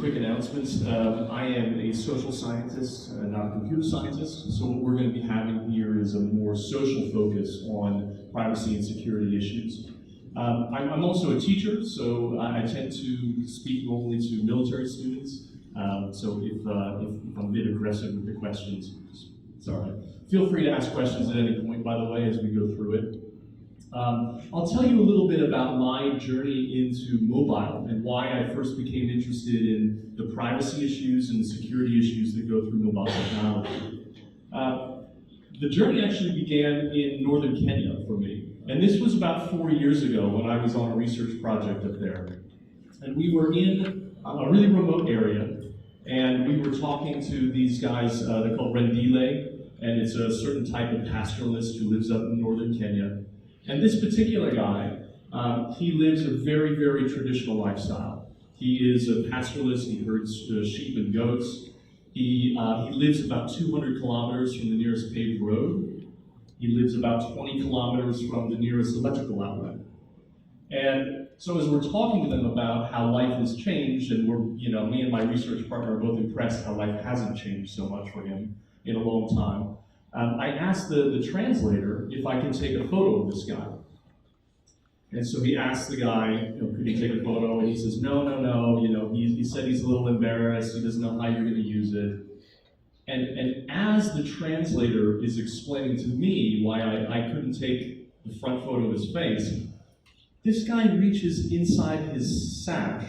quick announcements. I am a social scientist, not a computer scientist, so what we're going to be having here is a more social focus on privacy and security issues. I'm also a teacher, so I tend to speak normally to military students. So if I'm a bit aggressive with the questions, it's all right. Feel free to ask questions at any point, by the way, as we go through it. I'll tell you a little bit about my journey into mobile and why I first became interested in the privacy issues and the security issues that go through mobile technology. The journey actually began in northern Kenya for me. And this was about 4 years ago when I was on a research project up there. And we were in a really remote area, and we were talking to these guys, they're called Rendile, and it's a certain type of pastoralist who lives up in northern Kenya. And this particular guy, he lives a very, very traditional lifestyle. He is a pastoralist, he herds sheep and goats. He lives about 200 kilometers from the nearest paved road. He lives about 20 kilometers from the nearest electrical outlet. And so as we're talking to them about how life has changed, and me and my research partner are both impressed how life hasn't changed so much for him in a long time, I asked the translator if I could take a photo of this guy. And so he asked the guy, could he take a photo? And he says, no, he said he's a little embarrassed, he doesn't know how you're gonna use it. And as the translator is explaining to me why I couldn't take the front photo of his face, this guy reaches inside his sash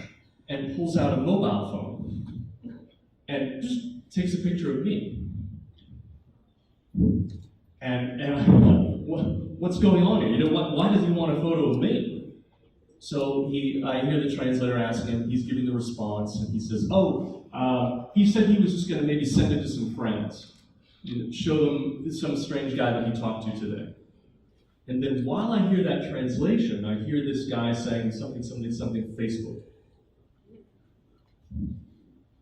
and pulls out a mobile phone and just takes a picture of me. And I'm like, what's going on here? Why does he want a photo of me? So I hear the translator ask him, he's giving the response, and he says, he said he was just going to maybe send it to some friends, show them some strange guy that he talked to today. And then while I hear that translation, I hear this guy saying something Facebook.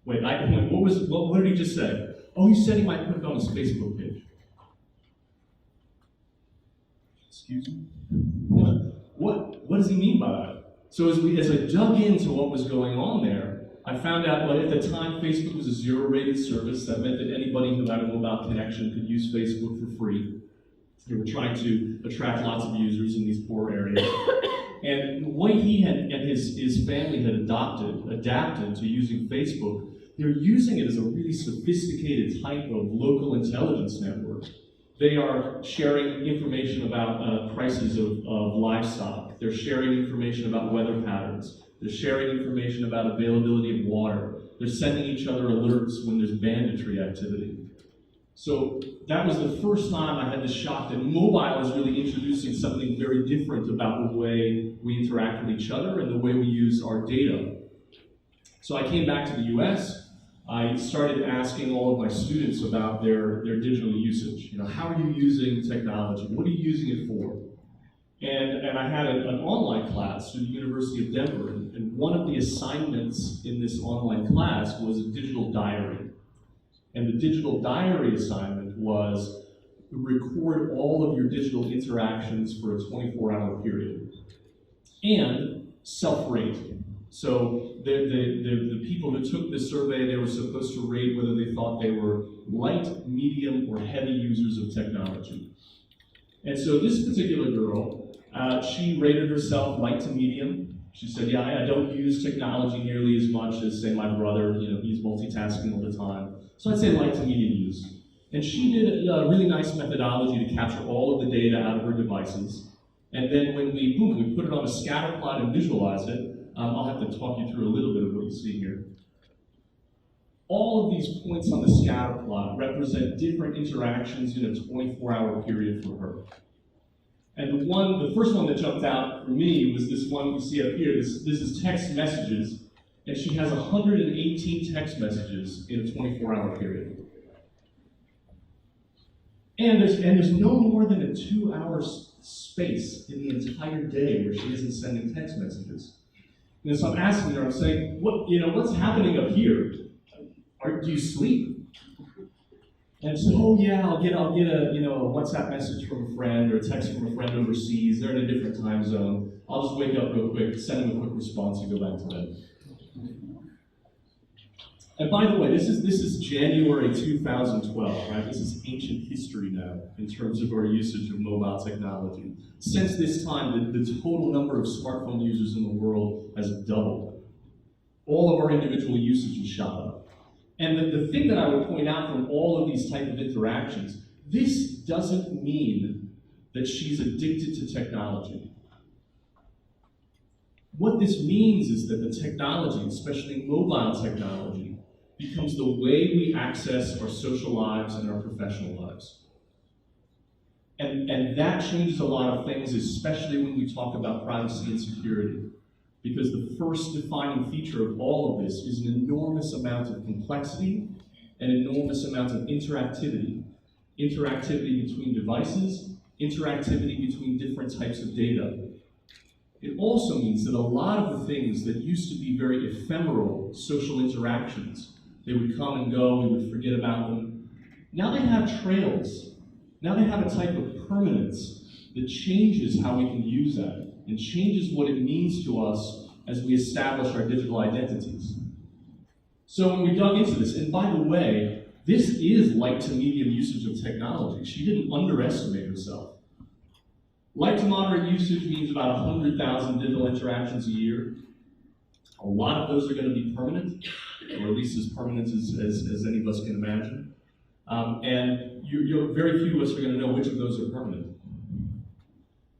Wait, what did he just say? Oh, he said he might put it on his Facebook page. Excuse me? What does he mean by that? So as I dug into what was going on there, I found out that at the time Facebook was a zero-rated service. That meant that anybody who had a mobile connection could use Facebook for free. They were trying to attract lots of users in these poor areas. And the way he and his family had adapted to using Facebook, they're using it as a really sophisticated type of local intelligence network. They are sharing information about prices of livestock. They're sharing information about weather patterns. They're sharing information about availability of water. They're sending each other alerts when there's banditry activity. So that was the first time I had the shock that mobile is really introducing something very different about the way we interact with each other and the way we use our data. So I came back to the US. I started asking all of my students about their digital usage. How are you using technology? What are you using it for? And I had an online class through the University of Denver, and one of the assignments in this online class was a digital diary. And the digital diary assignment was record all of your digital interactions for a 24-hour period and self-rate. So the people who took this survey, they were supposed to rate whether they thought they were light, medium, or heavy users of technology. And so this particular girl, she rated herself light to medium. She said, yeah, I don't use technology nearly as much as, say, my brother. He's multitasking all the time. So I'd say light to medium use. And she did a really nice methodology to capture all of the data out of her devices. And then when we put it on a Scatterplot and visualize it, I'll have to talk you through a little bit of what you see here. All of these points on the Scatterplot represent different interactions in a 24-hour period for her. And the first one that jumped out for me was this one you see up here. This is text messages, and she has 118 text messages in a 24-hour period. And there's no more than a 2-hour space in the entire day where she isn't sending text messages. And so I'm asking her, I'm saying, what's happening up here? Do you sleep? And so, oh yeah, I'll get a WhatsApp message from a friend or a text from a friend overseas. They're in a different time zone. I'll just wake up real quick, send them a quick response, and go back to bed. And by the way, this is January 2012, right? This is ancient history now in terms of our usage of mobile technology. Since this time, the total number of smartphone users in the world has doubled. All of our individual usage has shot up. And the thing that I would point out from all of these type of interactions, this doesn't mean that she's addicted to technology. What this means is that the technology, especially mobile technology, becomes the way we access our social lives and our professional lives. And that changes a lot of things, especially when we talk about privacy and security. Because the first defining feature of all of this is an enormous amount of complexity and enormous amount of interactivity. Interactivity between devices, interactivity between different types of data. It also means that a lot of the things that used to be very ephemeral social interactions, they would come and go, we would forget about them. Now they have trails. Now they have a type of permanence that changes how we can use that and changes what it means to us as we establish our digital identities. So when we dug into this, and by the way, this is light to medium usage of technology. She didn't underestimate herself. Light to moderate usage means about 100,000 digital interactions a year. A lot of those are going to be permanent, or at least as permanent as any of us can imagine. And very few of us are going to know which of those are permanent.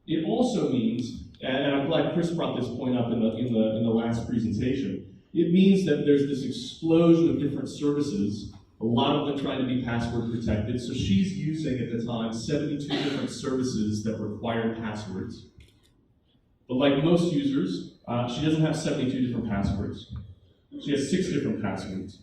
It also means, and I'm glad Chris brought this point up in the last presentation, it means that there's this explosion of different services, a lot of them trying to be password protected. So she's using, at the time, 72 different services that require passwords. But like most users, she doesn't have 72 different passwords. She has 6 different passwords.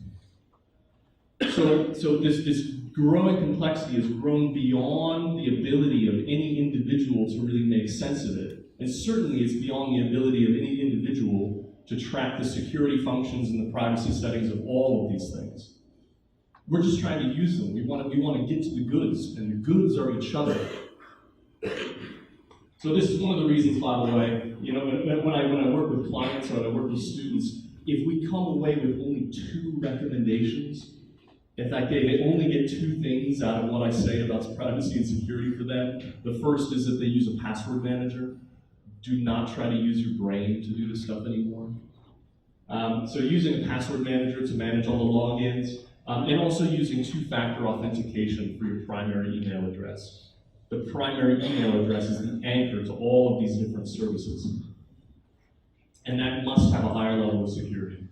So this growing complexity has grown beyond the ability of any individual to really make sense of it. And certainly it's beyond the ability of any individual to track the security functions and the privacy settings of all of these things. We're just trying to use them. We want to get to the goods, and the goods are each other. So this is one of the reasons, by the way, when I work with clients or I work with students, if we come away with only 2 recommendations, in fact, they only get 2 things out of what I say about privacy and security for them. The first is that they use a password manager. Do not try to use your brain to do this stuff anymore. So using a password manager to manage all the logins, and also using 2-factor authentication for your primary email address. The primary email address is the anchor to all of these different services. And that must have a higher level of security.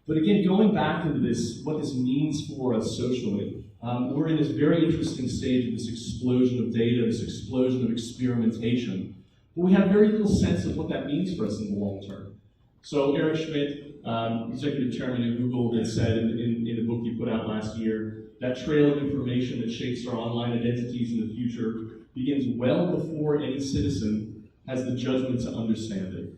But again, going back into this, what this means for us socially, we're in this very interesting stage of this explosion of data, this explosion of experimentation. But we have very little sense of what that means for us in the long term. So Eric Schmidt, executive chairman of Google, had said in the book he put out last year, that trail of information that shapes our online identities in the future begins well before any citizen has the judgment to understand it.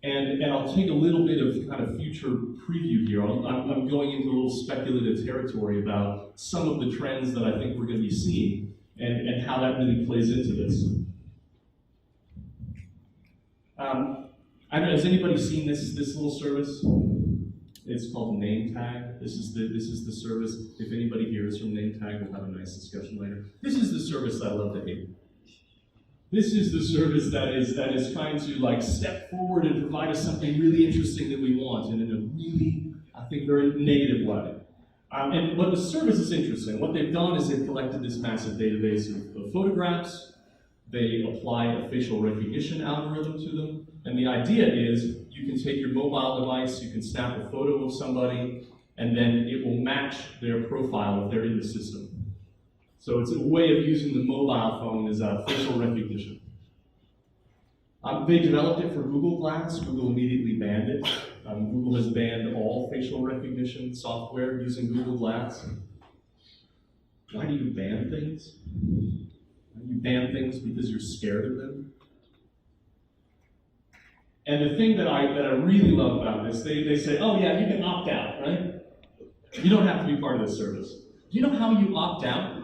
And I'll take a little bit of kind of future preview here. I'm going into a little speculative territory about some of the trends that I think we're going to be seeing and how that really plays into this. Has anybody seen this little service? It's called Nametag. This is the service. If anybody here is from Nametag, we'll have a nice discussion later. This is the service that I love to hate. This is the service that is trying to step forward and provide us something really interesting that we want, and in a really, I think, very negative way. But the service is interesting. What they've done is they've collected this massive database of photographs. They apply a facial recognition algorithm to them. And the idea is you can take your mobile device, you can snap a photo of somebody, and then it will match their profile if they're in the system. So it's a way of using the mobile phone as a facial recognition. They developed it for Google Glass. Google immediately banned it. Google has banned all facial recognition software using Google Glass. Why do you ban things? You ban things because you're scared of them. And the thing that I really love about this, they say, oh yeah, you can opt out, right? You don't have to be part of this service. Do you know how you opt out?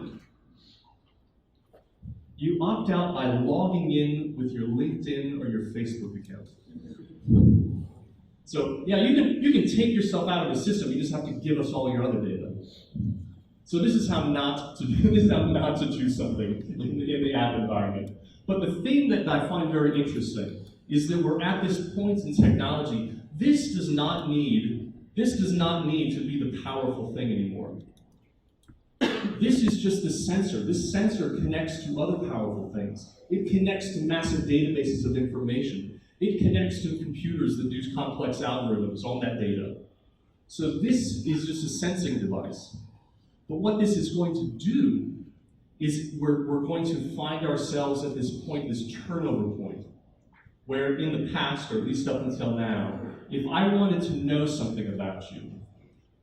You opt out by logging in with your LinkedIn or your Facebook account. So yeah, you can take yourself out of the system. You just have to give us all your other data. So this is how not to do something in the app environment. But the thing that I find very interesting is that we're at this point in technology. This does not need to be the powerful thing anymore. This is just the sensor. This sensor connects to other powerful things. It connects to massive databases of information. It connects to computers that do complex algorithms on that data. So this is just a sensing device. But what this is going to do is we're going to find ourselves at this point, this turnover point, where in the past, or at least up until now, if I wanted to know something about you,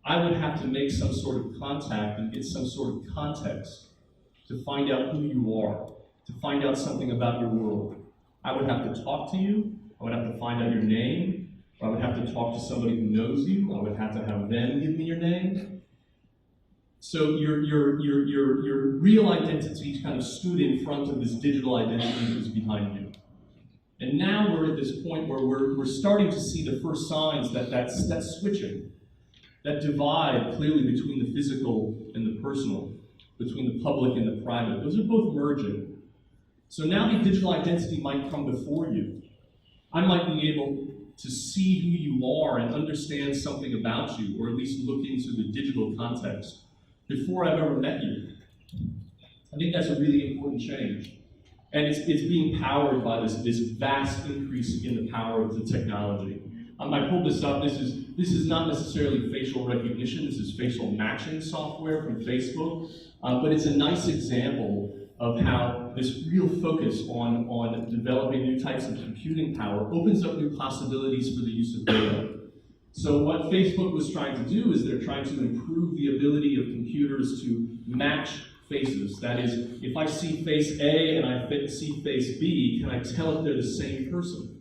I would have to make some sort of contact and get some sort of context to find out who you are, to find out something about your world. I would have to talk to you, I would have to find out your name, or I would have to talk to somebody who knows you, I would have to have them give me your name. So your real identity kind of stood in front of this digital identity that was behind you. And now we're at this point where we're starting to see the first signs that that's switching. That divide clearly between the physical and the personal, between the public and the private, those are both merging. So now the digital identity might come before you. I might be able to see who you are and understand something about you, or at least look into the digital context before I've ever met you. I think that's a really important change. And it's being powered by this vast increase in the power of the technology. I pulled this up. This is not necessarily facial recognition. This is facial matching software from Facebook. But it's a nice example of how this real focus on developing new types of computing power opens up new possibilities for the use of data. So what Facebook was trying to do is they're trying to improve the ability of computers to match faces. That is, if I see face A and I see face B, can I tell if they're the same person?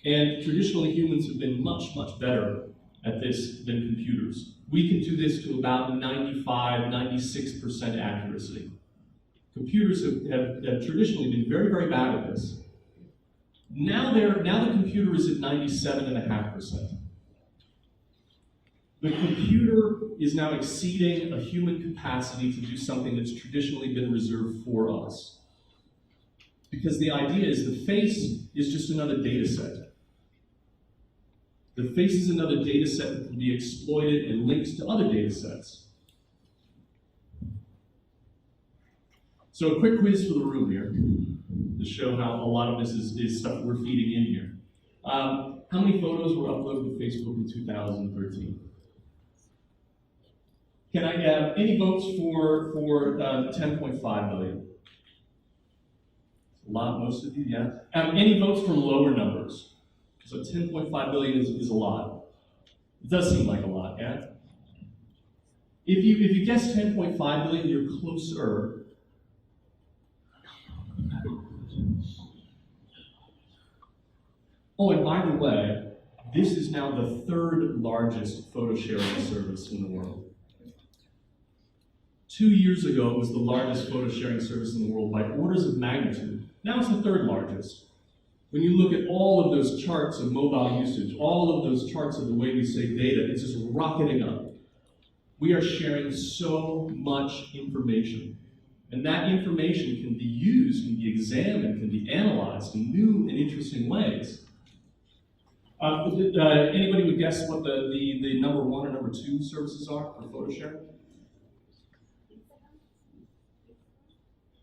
And traditionally, humans have been much, much better at this than computers. We can do this to about 95, 96% accuracy. Computers have traditionally been very, very bad at this. Now the computer is at 97.5%. The computer is now exceeding a human capacity to do something that's traditionally been reserved for us. Because the idea is the face is just another data set. The face is another data set that can be exploited and linked to other data sets. So a quick quiz for the room here to show how a lot of this is stuff we're feeding in here. How many photos were uploaded to Facebook in 2013? Can I have any votes for 10.5 million? A lot, most of you, yeah. Any votes for lower numbers? So 10.5 billion is a lot. It does seem like a lot, yeah? If you guess 10.5 billion, you're closer. Oh, and by the way, this is now the third largest photo sharing service in the world. 2 years ago, it was the largest photo sharing service in the world by orders of magnitude. Now it's the third largest. When you look at all of those charts of mobile usage, all of those charts of the way we save data, it's just rocketing up. We are sharing so much information. And that information can be used, can be examined, can be analyzed in new and interesting ways. Anybody would guess what the number one or number two services are for photo sharing?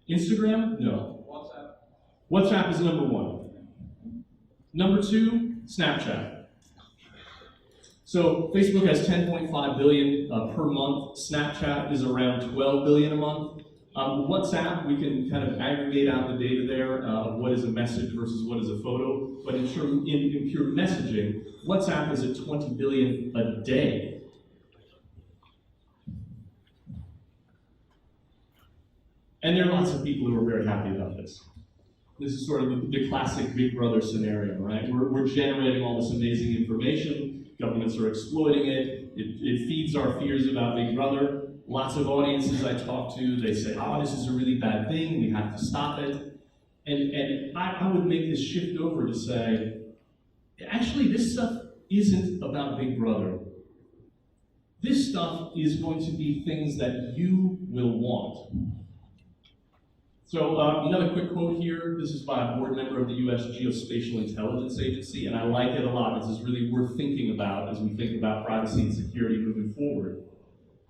Instagram? No. WhatsApp is number one. Number two, Snapchat. So Facebook has 10.5 billion per month. Snapchat is around 12 billion a month. WhatsApp, we can kind of aggregate out the data there of what is a message versus what is a photo. But in pure messaging, WhatsApp is at 20 billion a day. And there are lots of people who are very happy about this. This is sort of the classic Big Brother scenario, right? We're generating all this amazing information. Governments are exploiting it. It feeds our fears about Big Brother. Lots of audiences I talk to, they say, oh, this is a really bad thing. We have to stop it. And I would make this shift over to say, Actually, this stuff isn't about Big Brother. This stuff is going to be things that you will want. So another quick quote here. This is by a board member of the U.S. Geospatial Intelligence Agency, and I like it a lot. This is really worth thinking about as we think about privacy and security moving forward.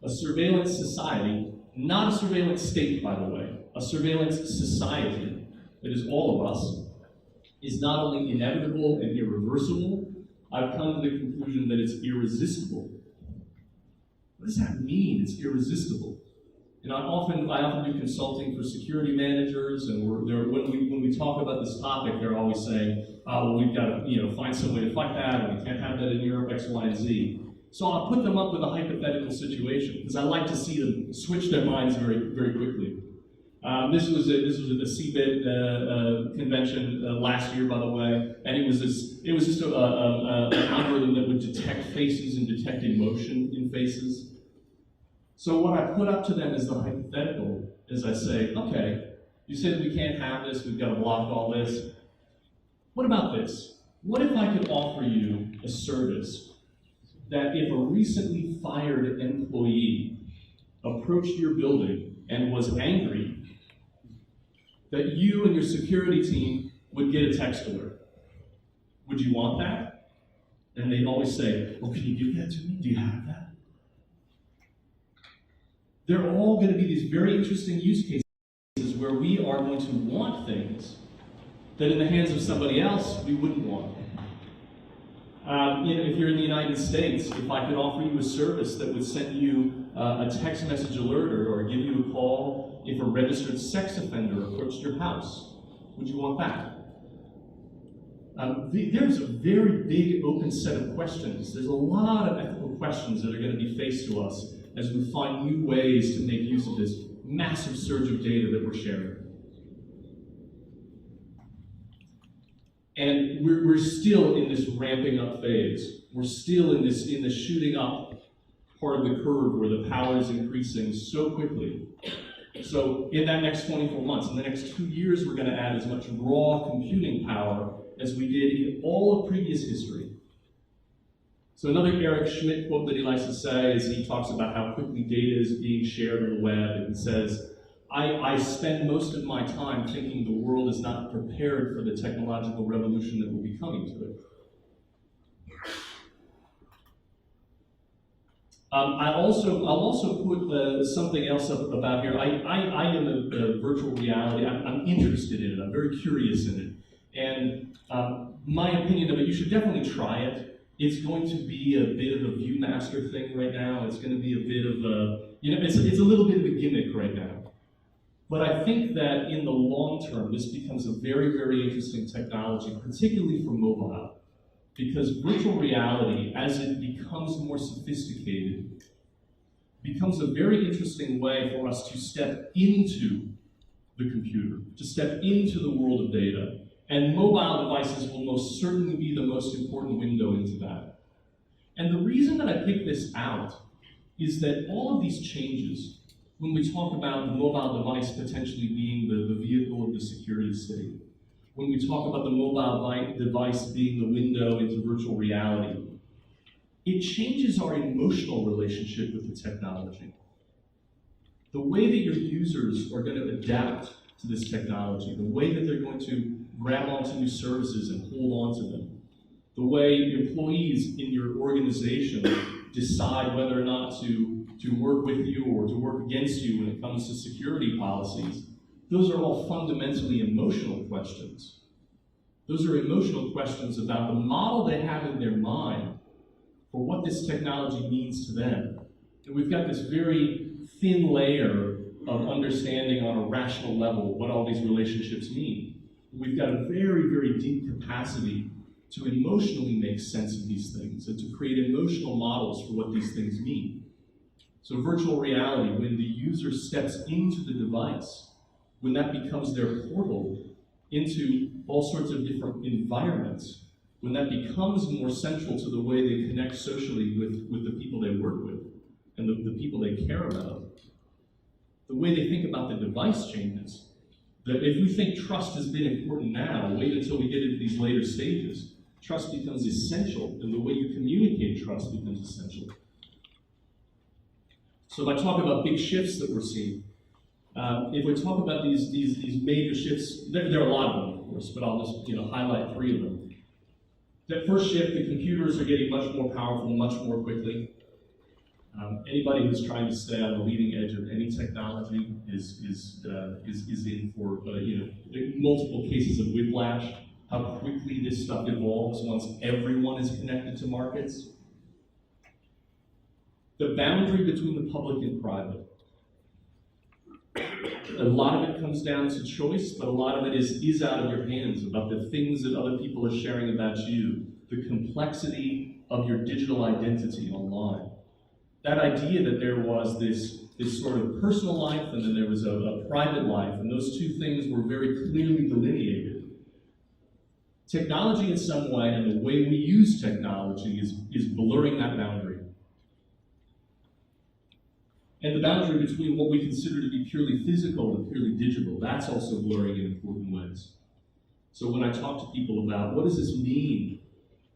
A surveillance society, not a surveillance state, by the way, a surveillance society that is all of us, is not only inevitable and irreversible, I've come to the conclusion that it's irresistible. What does that mean, it's irresistible? And I often do consulting for security managers, and when we talk about this topic, they're always saying, well, we've got to find some way to fight that, and we can't have that in Europe, X, Y, and Z. So I'll put them up with a hypothetical situation, because I like to see them switch their minds very, very quickly. This was at the CBIT convention last year, by the way, and it was just an algorithm that would detect faces and detect emotion in faces. So what I put up to them is the hypothetical, is I say, okay, you said we can't have this, we've got to block all this. What about this? What if I could offer you a service that if a recently fired employee approached your building and was angry, that you and your security team would get a text alert? Would you want that? And they'd always say, well, can you give that to me? Do you have that? They're all going to be these very interesting use cases where we are going to want things that in the hands of somebody else we wouldn't want. If you're in the United States, if I could offer you a service that would send you a text message alert or give you a call if a registered sex offender approached your house, would you want that? There's a very big open set of questions. There's a lot of ethical questions that are going to be faced to us as we find new ways to make use of this massive surge of data that we're sharing. And we're still in this ramping up phase. We're still in this shooting up part of the curve where the power is increasing so quickly. So in that next 24 months, in the next 2 years, we're going to add as much raw computing power as we did in all of previous history. So another Eric Schmidt quote that he likes to say is he talks about how quickly data is being shared on the web, and he says, I spend most of my time thinking the world is not prepared for the technological revolution that will be coming to it. I'll also put something else up about here. I am a virtual reality. I'm interested in it. I'm very curious in it. And my opinion of it, you should definitely try it. It's going to be a bit of a Viewmaster thing right now. It's going to be a bit of a, it's a little bit of a gimmick right now. But I think that in the long term, this becomes a very, very interesting technology, particularly for mobile. Because virtual reality, as it becomes more sophisticated, becomes a very interesting way for us to step into the computer, to step into the world of data. And mobile devices will most certainly be the most important window into that. And the reason that I picked this out is that all of these changes, when we talk about the mobile device potentially being the vehicle of the security state, when we talk about the mobile device being the window into virtual reality, it changes our emotional relationship with the technology. The way that your users are going to adapt to this technology, the way that they're going to grab onto new services and hold on to them, the way employees in your organization decide whether or not to work with you or to work against you when it comes to security policies, those are all fundamentally emotional questions. Those are emotional questions about the model they have in their mind for what this technology means to them. And we've got this very thin layer of understanding on a rational level what all these relationships mean. We've got a very, very deep capacity to emotionally make sense of these things and to create emotional models for what these things mean. So virtual reality, when the user steps into the device, when that becomes their portal into all sorts of different environments, when that becomes more central to the way they connect socially with the people they work with and the people they care about, the way they think about the device changes. That if we think trust has been important now, wait until we get into these later stages. Trust becomes essential, and the way you communicate trust becomes essential. So if I talk about big shifts that we're seeing, if we talk about these major shifts, there are a lot of them, of course, but I'll just highlight 3 of them. That first shift, the computers are getting much more powerful, much more quickly. Anybody who's trying to stay on the leading edge of any technology is in for multiple cases of whiplash. How quickly this stuff evolves once everyone is connected to markets. The boundary between the public and private. A lot of it comes down to choice, but a lot of it is out of your hands about the things that other people are sharing about you, the complexity of your digital identity online. That idea that there was this sort of personal life and then there was a private life, and those two things were very clearly delineated. Technology in some way, and the way we use technology is blurring that boundary. And the boundary between what we consider to be purely physical and purely digital, that's also blurring in important ways. So when I talk to people about what does this mean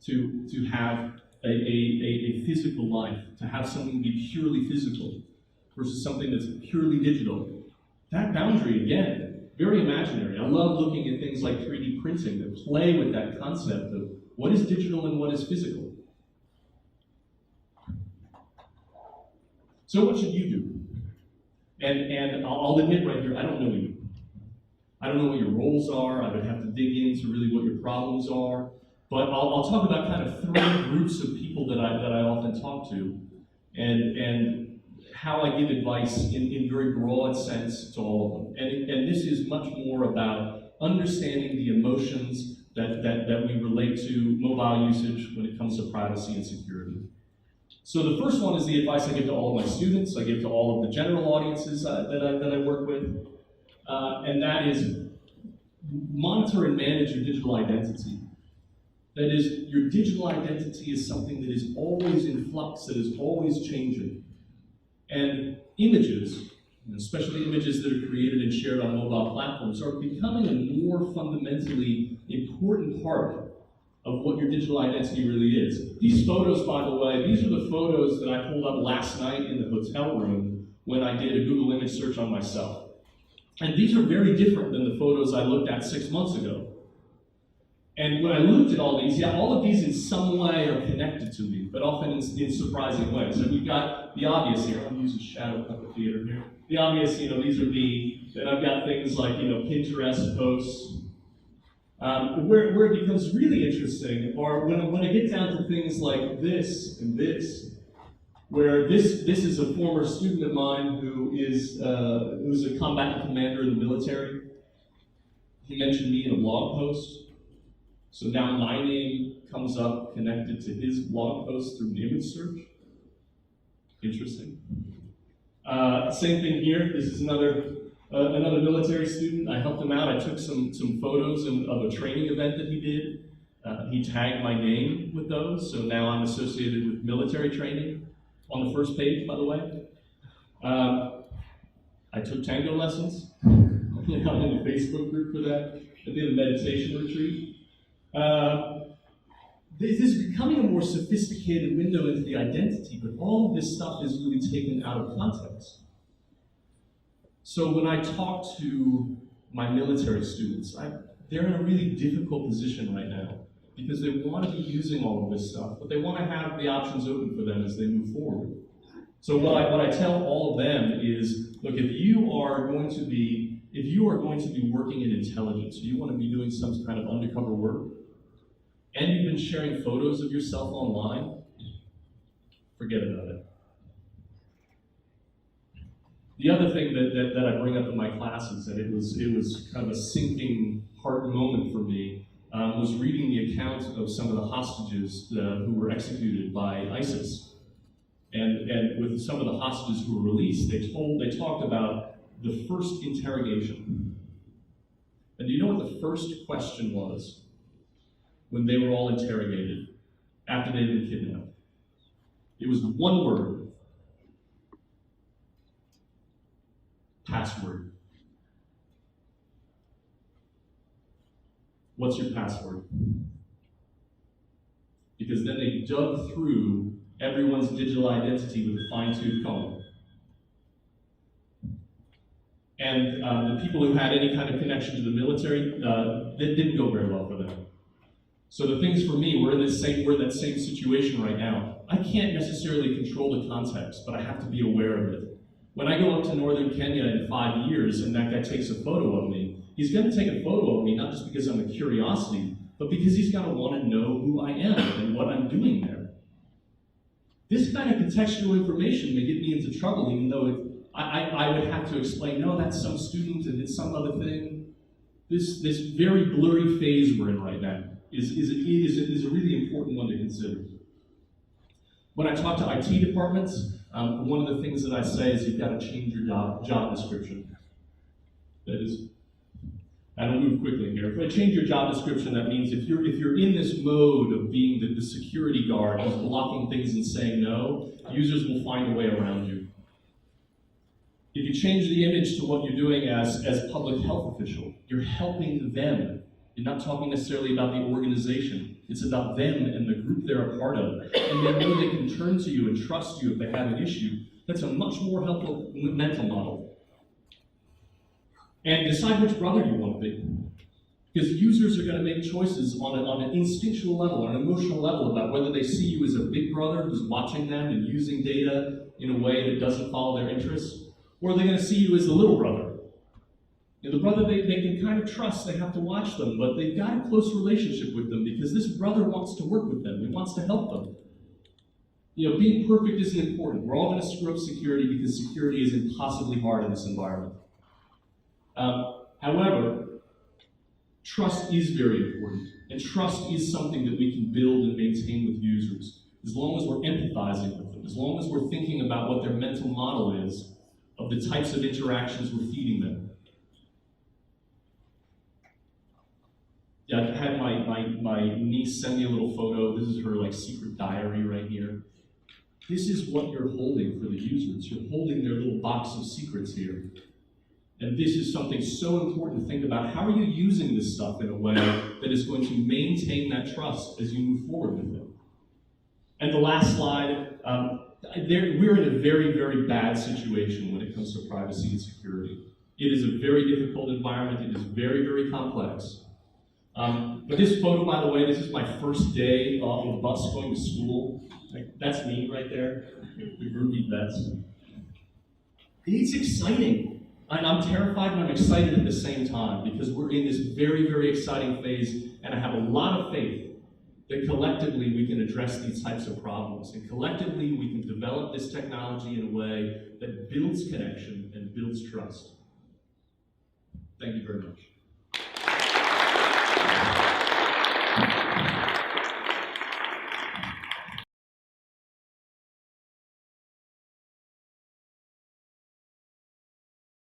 to have a physical life, to have something be purely physical versus something that's purely digital, that boundary, again, very imaginary. I love looking at things like 3D printing that play with that concept of what is digital and what is physical. So what should you do? And I'll admit right here, I don't know you. I don't know what your roles are. I would have to dig into really what your problems are. But I'll talk about kind of 3 groups of people that I often talk to, and how I give advice in very broad sense to all of them. And this is much more about understanding the emotions that we relate to mobile usage when it comes to privacy and security. So the first one is the advice I give to all of my students, I give to all of the general audiences that I work with, and that is monitor and manage your digital identity. That is, your digital identity is something that is always in flux, that is always changing. And images, especially images that are created and shared on mobile platforms, are becoming a more fundamentally important part of what your digital identity really is. These photos, by the way, these are the photos that I pulled up last night in the hotel room when I did a Google image search on myself. And these are very different than the photos I looked at 6 months ago. And when I looked at all these, yeah, all of these in some way are connected to me, but often in surprising ways. So we've got the obvious here. I'm using shadow puppet theater here. The obvious, these are me. Then I've got things like, Pinterest posts. Where it becomes really interesting are when I get down to things like this and this, where this is a former student of mine who's a combatant commander in the military. He mentioned me in a blog post. So now my name comes up connected to his blog post through an image search. Interesting. Same thing here. This is another military student. I helped him out. I took some photos of a training event that he did. He tagged my name with those, so now I'm associated with military training on the first page, by the way. I took tango lessons. I'm in the Facebook group for that. I did a meditation retreat. This is becoming a more sophisticated window into the identity, but all of this stuff is really taken out of context. So when I talk to my military students, they're in a really difficult position right now because they want to be using all of this stuff, but they want to have the options open for them as they move forward. So what I tell all of them is, look, if you are going to be working in intelligence, you want to be doing some kind of undercover work, and you've been sharing photos of yourself online, forget about it. The other thing that I bring up in my classes, and it was kind of a sinking heart moment for me, was reading the account of some of the hostages who were executed by ISIS. And with some of the hostages who were released, they talked about the first interrogation. And do you know what the first question was when they were all interrogated after they'd been kidnapped? It was one word: password. What's your password? because then they dug through everyone's digital identity with a fine-tooth comb. And the people who had any kind of connection to the military, that didn't go very well for them. So the things for me, we're in that same situation right now. I can't necessarily control the context, but I have to be aware of it. When I go up to northern Kenya in 5 years and that guy takes a photo of me, he's going to take a photo of me not just because I'm a curiosity, but because he's going to want to know who I am and what I'm doing there. This kind of contextual information may get me into trouble, even though I would have to explain, no, that's some student and it's some other thing. This very blurry phase we're in right now is a really important one to consider. When I talk to IT departments, one of the things that I say is you've got to change your job description. That is, and I'll move quickly here. If I change your job description, that means if you're in this mode of being the security guard who's blocking things and saying no, users will find a way around you. If you change the image to what you're doing as public health official, you're helping them. You're not talking necessarily about the organization. It's about them and the group they're a part of. And they know they can turn to you and trust you if they have an issue. That's a much more helpful mental model. And decide which brother you want to be. Because users are going to make choices on an instinctual level, on an emotional level, about whether they see you as a big brother who's watching them and using data in a way that doesn't follow their interests, or are they going to see you as the little brother? The brother they can kind of trust, they have to watch them, but they've got a close relationship with them because this brother wants to work with them, he wants to help them. Being perfect isn't important. We're all going to screw up security because security is impossibly hard in this environment. However, trust is very important, and trust is something that we can build and maintain with users, as long as we're empathizing with them, as long as we're thinking about what their mental model is of the types of interactions we're feeding them. Yeah, I had my niece send me a little photo. This is her secret diary right here. This is what you're holding for the users. You're holding their little box of secrets here. And this is something so important to think about. How are you using this stuff in a way that is going to maintain that trust as you move forward with it? And the last slide, we're in a very, very bad situation when it comes to privacy and security. It is a very difficult environment. It is very, very complex. But this photo, by the way, this is my first day on the bus going to school. That's me right there, the groupie vets. It's exciting. And I'm terrified and I'm excited at the same time because we're in this very, very exciting phase, and I have a lot of faith that collectively we can address these types of problems. And collectively we can develop this technology in a way that builds connection and builds trust. Thank you very much.